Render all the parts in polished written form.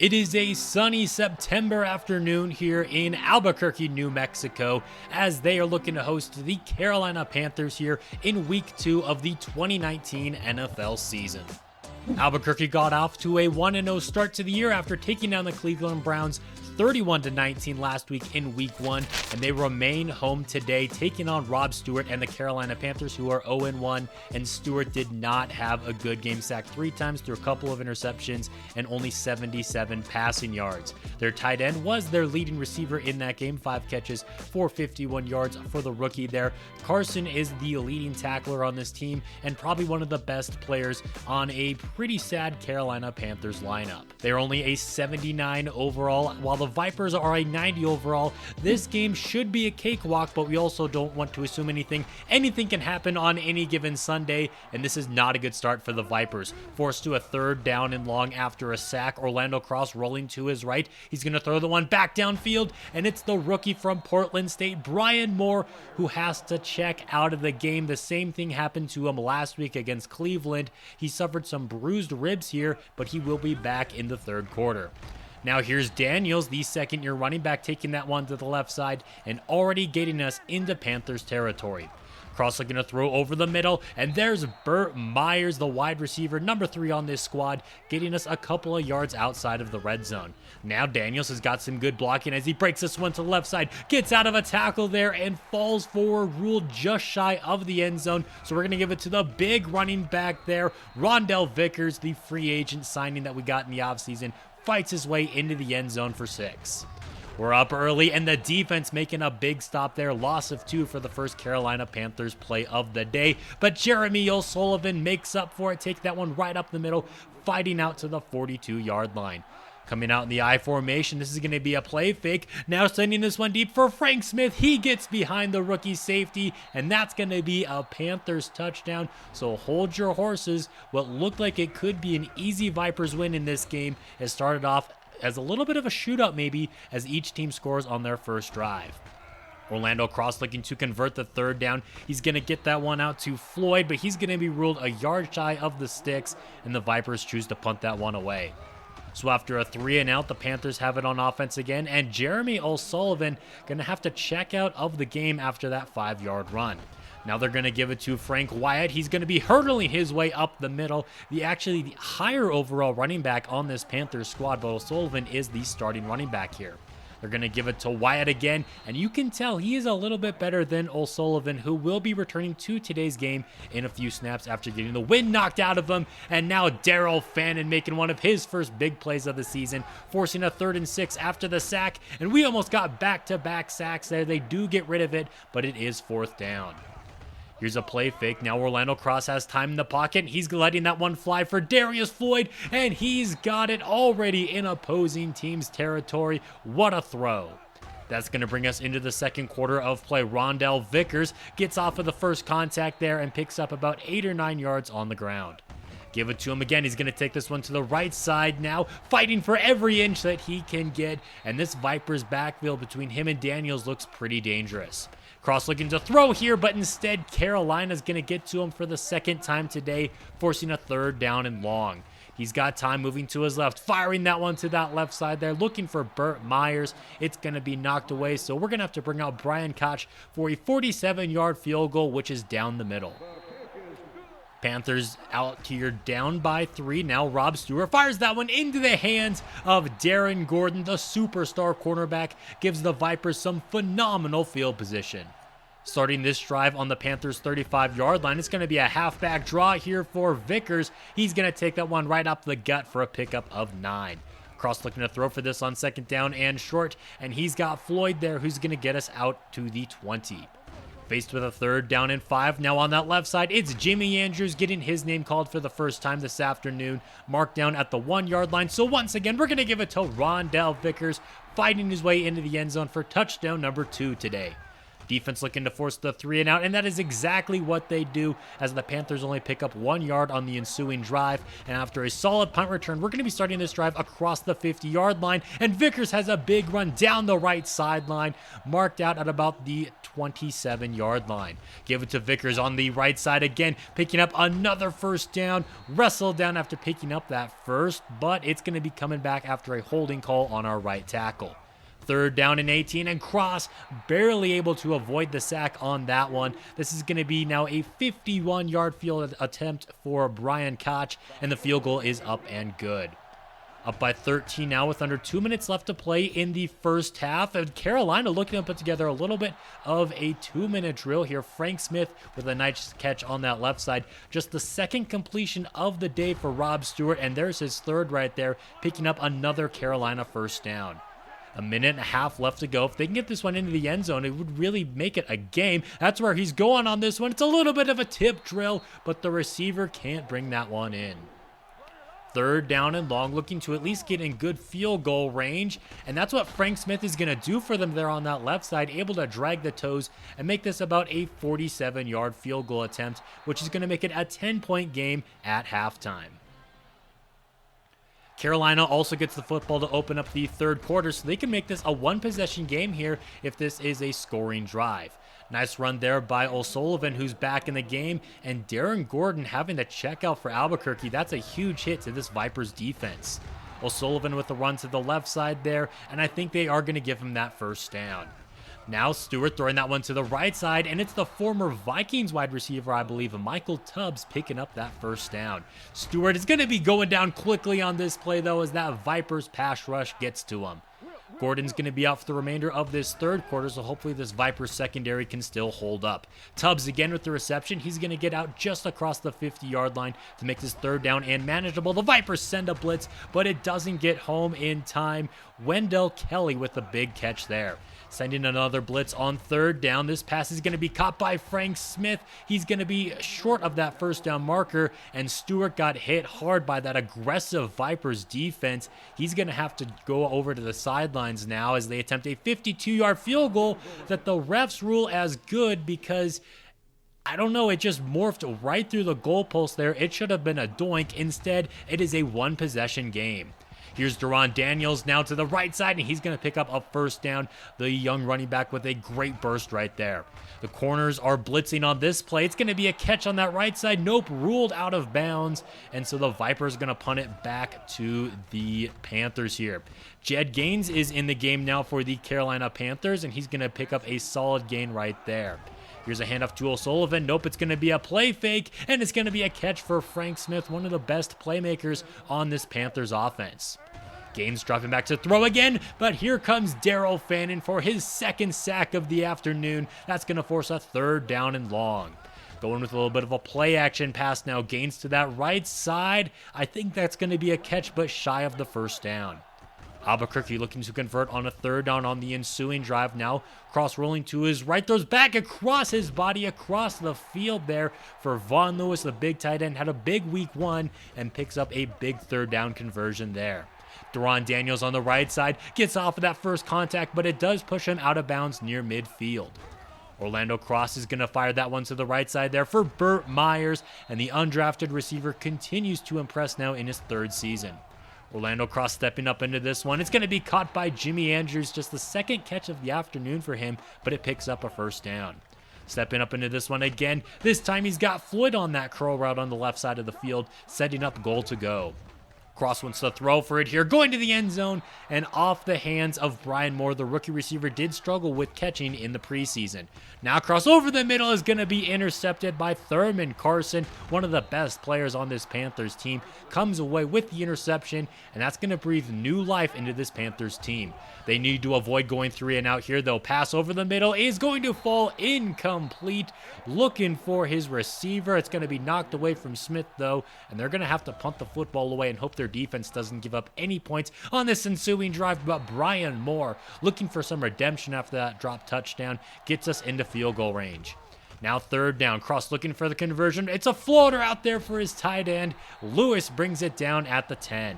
It is a sunny September afternoon here in Albuquerque, New Mexico, as they are looking to host the Carolina Panthers here in Week 2 of the 2019 NFL season. Albuquerque got off to a 1-0 start to the year after taking down the Cleveland Browns 31-19 last week in Week 1, and they remain home today, taking on Rob Stewart and the Carolina Panthers, who are 0-1, and Stewart did not have a good game, sacked 3 times through a couple of interceptions and only 77 passing yards. Their tight end was their leading receiver in that game, 5 catches for 51 yards for the rookie there. Carson is the leading tackler on this team and probably one of the best players on a pretty sad Carolina Panthers lineup. They're only a 79 overall, while the Vipers are a 90 overall. This game should be a cakewalk, but we also don't want to assume anything. Anything can happen on any given Sunday, and this is not a good start for the Vipers. Forced to a 3rd down and long after a sack. Orlando Cross rolling to his right. He's going to throw the one back downfield, and it's the rookie from Portland State, Brian Moore, who has to check out of the game. The same thing happened to him last week against Cleveland. He suffered some bruised ribs here, but he will be back in the 3rd quarter. Now here's Daniels, the second-year running back, taking that one to the left side and already getting us into Panthers territory. Cross looking to throw over the middle, and there's Burt Myers, the wide receiver, number 3 on this squad, getting us a couple of yards outside of the red zone. Now Daniels has got some good blocking as he breaks this one to the left side, gets out of a tackle there, and falls forward, ruled just shy of the end zone. So we're going to give it to the big running back there, Rondell Vickers, the free agent signing that we got in the offseason, fights his way into the end zone for 6. We're up early, and the defense making a big stop there. Loss of 2 for the first Carolina Panthers play of the day. But Jeremy O'Sullivan makes up for it. Take that one right up the middle, fighting out to the 42-yard line. Coming out in the I formation, this is going to be a play fake. Now sending this one deep for Frank Smith. He gets behind the rookie safety, and that's going to be a Panthers touchdown. So hold your horses. What looked like it could be an easy Vipers win in this game has started off as a little bit of a shootout maybe as each team scores on their first drive. Orlando Cross looking to convert the 3rd down. He's going to get that one out to Floyd, but he's going to be ruled a yard shy of the sticks, and the Vipers choose to punt that one away. So after a 3-and-out, the Panthers have it on offense again, and Jeremy O'Sullivan going to have to check out of the game after that 5-yard run. Now they're going to give it to Frank Wyatt. He's going to be hurdling his way up the middle. The higher overall running back on this Panthers squad, but O'Sullivan is the starting running back here. They're going to give it to Wyatt again, and you can tell he is a little bit better than O'Sullivan, who will be returning to today's game in a few snaps after getting the wind knocked out of him. And now Daryl Fannin making one of his first big plays of the season, forcing a 3rd and 6 after the sack, and we almost got back-to-back sacks there. They do get rid of it, but it is 4th down. Here's a play fake. Now Orlando Cross has time in the pocket. He's letting that one fly for Darius Floyd, and he's got it already in opposing team's territory. What a throw. That's going to bring us into the 2nd quarter of play. Rondell Vickers gets off of the first contact there and picks up about 8 or 9 yards on the ground. Give it to him again. He's going to take this one to the right side now, fighting for every inch that he can get, and this Vipers backfield between him and Daniels looks pretty dangerous. Cross looking to throw here, but instead Carolina's going to get to him for the 2nd time today, forcing a 3rd down and long. He's got time moving to his left, firing that one to that left side there, looking for Burt Myers. It's going to be knocked away, so we're going to have to bring out Brian Koch for a 47-yard field goal, which is down the middle. Panthers out here down by 3. Now Rob Stewart fires that one into the hands of Darren Gordon, the superstar cornerback, gives the Vipers some phenomenal field position. Starting this drive on the Panthers' 35-yard line, it's going to be a halfback draw here for Vickers. He's going to take that one right up the gut for a pickup of 9. Cross looking to throw for this on 2nd down and short, and he's got Floyd there who's going to get us out to the 20. Faced with a 3rd down and 5. Now on that left side, it's Jimmy Andrews getting his name called for the first time this afternoon. Marked down at the 1-yard line. So once again, we're going to give it to Rondell Vickers, fighting his way into the end zone for touchdown number 2 today. Defense looking to force the 3 and out, and that is exactly what they do, as the Panthers only pick up 1 yard on the ensuing drive. And after a solid punt return, we're going to be starting this drive across the 50-yard line, and Vickers has a big run down the right sideline, marked out at about the 27-yard line. Give it to Vickers on the right side again, picking up another first down, wrestled down after picking up that first, but it's going to be coming back after a holding call on our right tackle. 3rd down and 18, and Cross barely able to avoid the sack on that one. This is going to be now a 51-yard field attempt for Brian Koch, and the field goal is up and good. Up by 13 now with under 2 minutes left to play in the first half. And Carolina looking to put together a little bit of a 2-minute drill here. Frank Smith with a nice catch on that left side. Just the 2nd completion of the day for Rob Stewart, and there's his 3rd right there, picking up another Carolina first down. A minute and a half left to go. If they can get this one into the end zone, it would really make it a game. That's where he's going on this one. It's a little bit of a tip drill, but the receiver can't bring that one in. 3rd down and long, looking to at least get in good field goal range, and that's what Frank Smith is going to do for them there on that left side, able to drag the toes and make this about a 47-yard field goal attempt, which is going to make it a 10-point game at halftime. Carolina also gets the football to open up the 3rd quarter, so they can make this a 1-possession game here if this is a scoring drive. Nice run there by O'Sullivan, who's back in the game, and Darren Gordon having to check out for Albuquerque. That's a huge hit to this Vipers defense. O'Sullivan with the run to the left side there, and I think they are going to give him that first down. Now Stewart throwing that one to the right side, and it's the former Vikings wide receiver, I believe, Michael Tubbs, picking up that first down. Stewart is going to be going down quickly on this play, though, as that Vipers pass rush gets to him. Gordon's going to be out for the remainder of this 3rd quarter, so hopefully this Vipers secondary can still hold up. Tubbs again with the reception. He's going to get out just across the 50-yard line to make this 3rd down and manageable. The Vipers send a blitz, but it doesn't get home in time. Wendell Kelly with the big catch there. Sending another blitz on 3rd down. This pass is going to be caught by Frank Smith. He's going to be short of that first down marker, and Stewart got hit hard by that aggressive Vipers defense. He's going to have to go over to the sidelines now as they attempt a 52-yard field goal that the refs rule as good because, I don't know, it just morphed right through the goalpost there. It should have been a doink. Instead, it is a 1-possession game. Here's Deron Daniels now to the right side, and he's going to pick up a first down. The young running back with a great burst right there. The corners are blitzing on this play. It's going to be a catch on that right side. Nope, ruled out of bounds. And so the Vipers are going to punt it back to the Panthers here. Jed Gaines is in the game now for the Carolina Panthers, and he's going to pick up a solid gain right there. Here's a handoff to O'Sullivan. Nope, it's going to be a play fake, and it's going to be a catch for Frank Smith, one of the best playmakers on this Panthers offense. Gaines dropping back to throw again, but here comes Daryl Fannin for his 2nd sack of the afternoon. That's going to force a 3rd down and long. Going with a little bit of a play action pass now. Gaines to that right side. I think that's going to be a catch, but shy of the first down. Albuquerque looking to convert on a 3rd down on the ensuing drive now. Cross rolling to his right, throws back across his body, across the field there for Vaughn Lewis, the big tight end. Had a big week 1 and picks up a big 3rd down conversion there. Deron Daniels on the right side gets off of that first contact, but it does push him out of bounds near midfield. Orlando Cross is going to fire that one to the right side there for Burt Myers, and the undrafted receiver continues to impress now in his 3rd season. Orlando Cross stepping up into this one. It's going to be caught by Jimmy Andrews, just the 2nd catch of the afternoon for him, but it picks up a first down. Stepping up into this one again. This time he's got Floyd on that curl route on the left side of the field, setting up goal to go. Cross wants to throw for it here, going to the end zone, and off the hands of Brian Moore. The rookie receiver did struggle with catching in the preseason. Now cross over the middle is going to be intercepted by Thurman Carson, one of the best players on this Panthers team. Comes away with the interception, and that's going to breathe new life into this Panthers team. They need to avoid going 3 and out here, though. Pass over the middle is going to fall incomplete. Looking for his receiver. It's going to be knocked away from Smith, though, and they're going to have to punt the football away and hope their defense doesn't give up any points on this ensuing drive. But Brian Moore, looking for some redemption after that drop touchdown, gets us into field goal range. Now 3rd down. Cross looking for the conversion. It's a floater out there for his tight end. Lewis brings it down at the 10.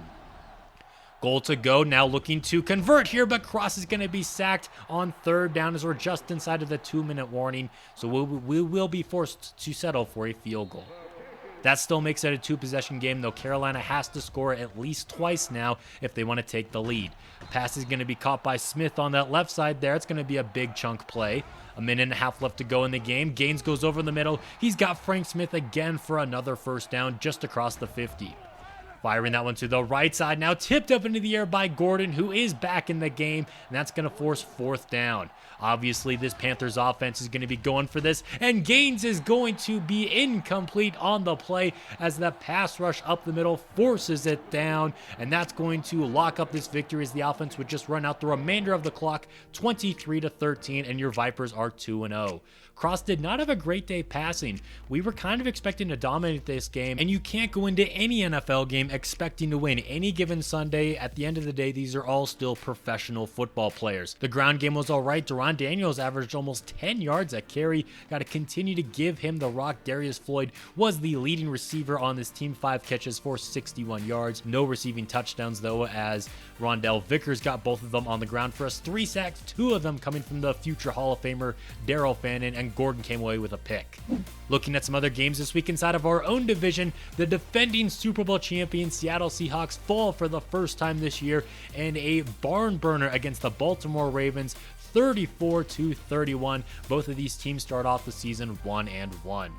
Goal to go, now looking to convert here, but Cross is going to be sacked on 3rd down as we're just inside of the 2-minute warning, so we will be forced to settle for a field goal. That still makes it a 2-possession game, though Carolina has to score at least twice now if they want to take the lead. Pass is going to be caught by Smith on that left side there. It's going to be a big chunk play. 1.5 minutes left to go in the game. Gaines goes over the middle. He's got Frank Smith again for another 1st down just across the 50. Firing that one to the right side now, tipped up into the air by Gordon, who is back in the game, and that's going to force 4th down. Obviously, this Panthers offense is going to be going for this, and Gaines is going to be incomplete on the play as that pass rush up the middle forces it down, and that's going to lock up this victory as the offense would just run out the remainder of the clock, 23-13, and your Vipers are 2-0. Cross did not have a great day passing. We were kind of expecting to dominate this game, and you can't go into any NFL game expecting to win any given Sunday. At the end of the day, these are all still professional football players. The ground game was all right. Deron Daniels averaged almost 10 yards a carry. Got to continue to give him the rock. Darius Floyd was the leading receiver on this team, 5 catches for 61 yards. No receiving touchdowns, though, as Rondell Vickers got both of them on the ground for us. 3 sacks, 2 of them coming from the future Hall of Famer Darrell Fannin, and Gordon came away with a pick. Looking at some other games this week inside of our own division, the defending Super Bowl champion Seattle Seahawks fall for the first time this year in a barn burner against the Baltimore Ravens, 34-31. Both of these teams start off the season 1-1.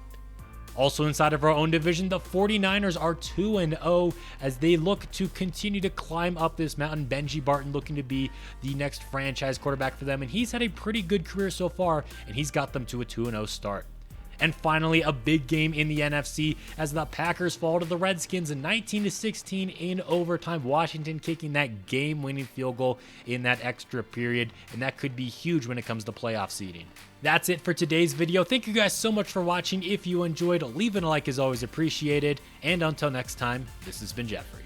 Also inside of our own division, the 49ers are 2-0 as they look to continue to climb up this mountain. Benji Barton looking to be the next franchise quarterback for them, and he's had a pretty good career so far, and he's got them to a 2-0 start. And finally, a big game in the NFC as the Packers fall to the Redskins 19-16 in overtime. Washington kicking that game-winning field goal in that extra period, and that could be huge when it comes to playoff seeding. That's it for today's video. Thank you guys so much for watching. If you enjoyed, leaving a like is always appreciated. And until next time, this has been Jeffrey.